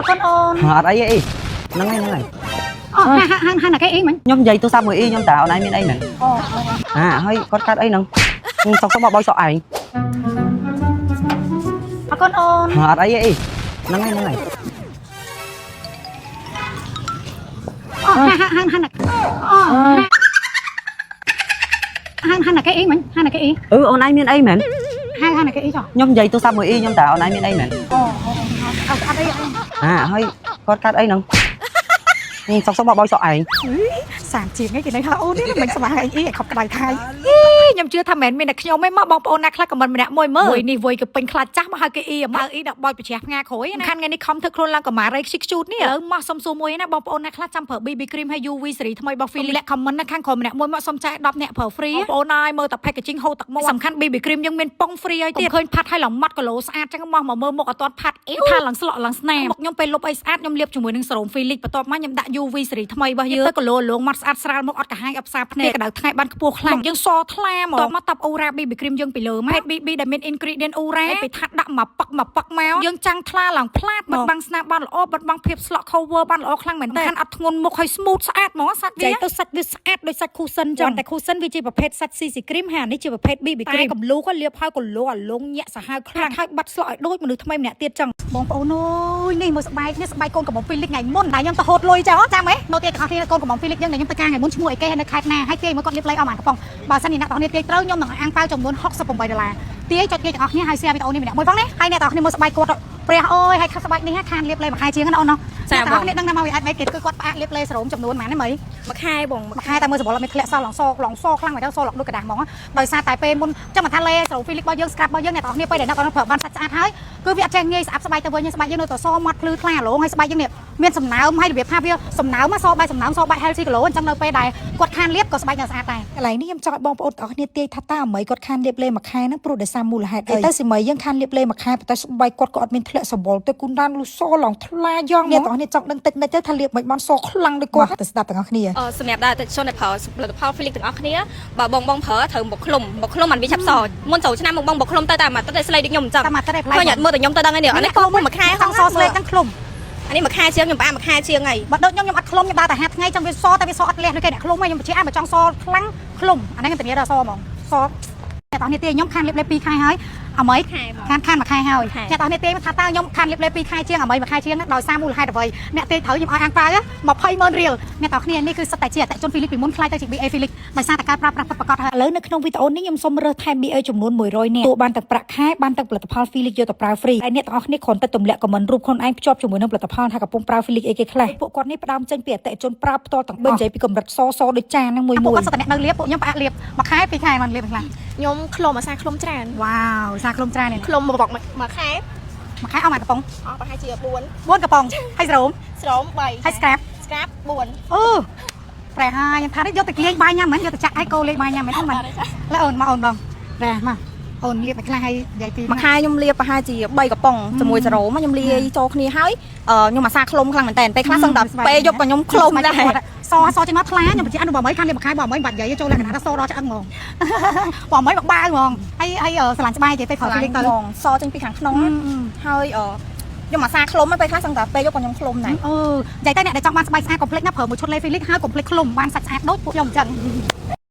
con ôn ở đây ấy nắng này hai là cái ý mình nhóm dây tôi sao mới y nhóm tạo này bên đây nè hơi con cắt ấy nè xong xong bao sọ ảnh con ôn ở đây ấy nắng này hai là cái ý mình hai là cái ý ở đây bên đây mình hai là cái ý rồi nhóm dây tôi sao mới y nhóm tạo ở đây bên đây nè hơi con cắt ấy nè xong xong bao sọ ảnh sàn chiếng cái gì đấy hả ôn đấy mình sao anh ý khóc cái bài thay ខ្ញុំជឿថាមិនមែនតែខ្ញុំទេមកបងប្អូនណាខ្លះក៏មិនម្នាក់មួយមើលនេះវ័យក៏ពេញខ្លាចចាស់មកហើយគេអ៊ីមកអ៊ីដាក់បោចប្រជ្រះផ្ងាក្រួយណាខាន់ថ្ងៃនេះខំធ្វើខ្លួនឡើងកម៉ារ៉េខ្ជិះខ្ជូតនេះឥឡូវមកសុំសួរមួយណាបងប្អូនណាខ្លះចាំប្រើ BB cream ហើយ UV សេរីថ្មីរបស់ Philips លាក់ comment ណាខាងក្រោមម្នាក់មួយមកសុំចែក10អ្នកប្រើ free បងប្អូនហើយមើលតែ packaging ហូរទឹកមកសំខាន់ BB cream យើងមានប៉ុង free ហើយទៀតឃើញផាត់ហើយឡើងម៉ត់គីឡូស្អាតចឹងមកមើលមុខអត់ទាន់ផាត់អ៊ីថាឡើងស្លក់ឡើងស្នាមមុខខ្ញុំពេលលុបអីស្អាតខ្ញុំលាបជាមួយនឹងសេរ៉ូម Philips បន្ទាប់មកខ្ញុំដាក់ UV សេរីថ្មីរបស់យើងទៅគីឡូលងម៉ត់ស្អាតស្រាលមុខអត់កាហាយអត់ផ្សាភ្នែកក្តៅថ្ងៃបានខ្ពស់ខ្លាំងយើងសថ្លាមកបន្ទាប់មកតាប់អូរ៉ា BB cream យើងពីលើមក BB ដែលមាន ingredient អូរ៉ាពេលថាដាក់មកប៉ឹកមកយើងចាំងថ្លាឡើងផ្លាតបិទបាំងស្នាមបានល្អបិទបាំងភាពស្លក់ cover បានល្អខ្លាំងមែនតើអត់ធ្ងន់មុខហើយ smooth ស្អាតហ្មងសាច់វាទៅសាច់វាស្អាតដូចសាច់ cushion ចឹងតែ cushion វាជាប្រភេទសាច់ CC cream ហើយនេះជាប្រភេទ BB cream កំលូក៏លាបហើយកលូអាលងញាក់សាហាវខ្លាំងហើយបាត់ស្លក់ឲ្យដូចមនុស្សថ្មីម្នាក់ទៀតចឹង បងប្អូនអើយនេះមើលស្បែកនេះស្បែកកូនកំមុំ Philips ថ្ងៃមុនតែខ្ញុំទៅហូតលុយចឹងចាំហ៎នៅទៀតទាំងអស់គ្នាកូនកំមុំ Philips យើងដែលខ្ញុំទៅការថ្ងៃមុនឈ្មោះអីគេនៅខេត្តណាហើយគេមកគាត់លាបលេខអស់មួយកំប៉ុងបើសិនជាអ្នកទាំងអស់គ្នាទាយត្រូវខ្ញុំនឹងអាំងប៉ាវចំនួន$68ទាយចុចគេទាំងអស់គ្នាហើយ share វីដេអូនេះម្នាក់មួយផងណាហើយអ្នកទាំងអស់គ្នាមើលស្បែកគាត់ព្រះអើយហើយខាត់ស្បែកនេះខានលាបលេខមួយខែជាងណាអូនណោះអ្នកទាំងអស់គ្នាដឹងថាមកវាអាចបែកគេគឺគាត់ផ្អាកលាបលេខសរោមចំនួនប៉ុន្មានណាមីមួយខែបងមួយខែតែមើលសម្បល់មានធ្លាក់សឡងសខ្លាំងមែនទៅសលក់ដូចกระดาษហ្មងដោយសារតែពេលមុនចាំមិនថាលេសរោម Philips របស់យើង scrap របស់យើងអ្នកទាំងអស់គ្នាពេលដែលអ្នកទាំងអស់គ្នាប្រើបានសាច់ស្អាតហើយគឺវាអត់ចេះងាយស្អាប់ស្បែកទៅវិញស្បែកយើងនៅតែសមាត់ភ្លឺថ្លាឡងហើយស្បែកយើងនេះមានសំណើមហើយរបៀបថាវាសំណើមមកសបែកសំណើមសបែក healthy glow អញ្ចឹងនៅពេលដែលគាត់ខានលាបក៏ស្បែកនៅស្អាតដែរ កន្លែងនេះខ្ញុំចង់ឲ្យបងប្អូនទាំងអស់គ្នាទាយថាតើអ្វីគាត់ខានលាបលេមួយខែហ្នឹងព្រោះដោយសារមូលហេតុអីទៅស៊ីមីយើងខានលាបលេមួយខែប៉ុន្តែស្បែកគាត់ក៏អត់មានធ្លាក់សម្បល់ទៅគូនដានលុសឡងថ្លាយ៉ងអ្នកទាំងអស់គ្នាចង់ដឹងតិចទៅថាលាបមិនបានសខ្លាំងដូចគាត់ទៅស្ដាប់ទាំងអស់គ្នា សម្រាប់ដល់តែជនដែលប្រើផលិតផល Philips ទាំងអស់គ្នាបើបងប្រើត្រូវមកឃ្លុំមិនវាឆាប់សមុនចូលឆ្នាំបងមកឃ្លុំទៅតែមកទៅស្លេកដូចខ្ញុំអញ្ចឹង តែមកទៅផ្លែ ឃើញអត់មើលតែខ្ញុំទៅដឹងហើយនេះអានេះកោមួយខែ ចង់សស្លេកទាំងឃ្លុំ អានេះមួយខែជាងខ្ញុំផ្អាកមួយខែជាងហើយ បើដូចខ្ញុំអត់ឃ្លុំខ្ញុំដើរតែហាត់ថ្ងៃចង់វាសតែវាសអត់លះដូចគេអ្នកឃ្លុំខ្ញុំបញ្ជាក់ឲ្យមកចង់សខ្លាំងឃ្លុំអានេះខ្ញុំធានាដល់សហ្មងសអ្នកទាំងនេះទេខ្ញុំខានលាបលេខ2ខែហើយអាមីខាន1ខែហើយអ្នកទាំងនេះទេថាតើខ្ញុំខានលាបលេខ2ខែជាងអាមី1ខែជាងដោយសារមូលហេតុអ្វីអ្នកទេត្រូវខ្ញុំឲ្យអាំងប៉ាវ$200,000រៀលអ្នកទាំងនេះនេះគឺសិតតែជាអតិជន Philips ពីមុនខ្លាយទៅជា BA Philips ដោយសារតែការប្រើប្រាស់ពិតប្រាកដហើយ ឥឡូវនៅក្នុងវីដេអូនេះខ្ញុំសូមរើសថែម BA ចំនួន100នាក់ទោះបានទាំងប្រាក់ខែបានទាំងផលិតផល Philips យកទៅប្រើ free ហើយអ្នកទាំងអស់គ្នាគ្រាន់តែទម្លាក់ comment រូបខ្លួនឯងភ្ជាប់ជាមួយនឹងផលិតផលថាកំពុងប្រើ Philips អីគេខ្លះពួកគាត់នេះផ្ដើមចេញពីអតិជនប្រើផ្ទាល់ទាំងបើនិយាយពីកម្រិតសដូចចានហ្នឹងមួយមួយ គាត់សិតតែអ្នកនៅលាបពួកខ្ញុំផ្អាកលាប1ខែ2ខែមិនលាបខ្លះ ខ្ញុំឃ្លុំអាសាឃ្លុំច្រើន វ៉ាវសារឃ្លុំច្រើននេះ ឃ្លុំមួយមួយខែ 1ខែអស់មួយកំប៉ុង អស់ប្រហែលជា4 4កំប៉ុងហើយស្រោម ស្រោម3 ហើយ scrap 4 អូប្រែហើយខ្ញុំថានេះយកទៅលេងបាយញ៉ាំមិនយកទៅចាក់ឲ្យកោលេងបាយញ៉ាំមិនអូនឡើអូនមកអូនបងប្រែមកអូនលាបឲ្យខ្លះហើយនិយាយពី មួយខែខ្ញុំលាបប្រហែលជា3កំប៉ុងជាមួយសេរ៉ូមខ្ញុំលាយចូលគ្នាហើយខ្ញុំអាសាឃ្លុំខ្លាំងមែនតើពេលខ្លះសឹងតែពេលយប់ក៏ខ្ញុំឃ្លុំដែរ សជាងមកថ្លាខ្ញុំបញ្ជាក់អនុបើមិនខានលាបមួយខែបើមិនបាត់និយាយចូលលក្ខណៈថាសដល់ឆ្អឹងហ្មងបើមិនបាក់ហ្មងហើយស្រឡាញ់ស្បែកនិយាយទៅប្រើ Philips ទៅ សចេញពីខាងក្នុងហើយខ្ញុំអាសាឃ្លុំពេលខ្លះសឹងតែពេលយប់ក៏ខ្ញុំឃ្លុំដែរ និយាយទៅអ្នកដែលចង់បានស្បែកស្អាតកុំភ្លេចណាប្រើមួយឈុតលេ Philips ហើយកុំភ្លេចឃ្លុំបានសាច់ស្អាតដូចពួកខ្ញុំអញ្ចឹង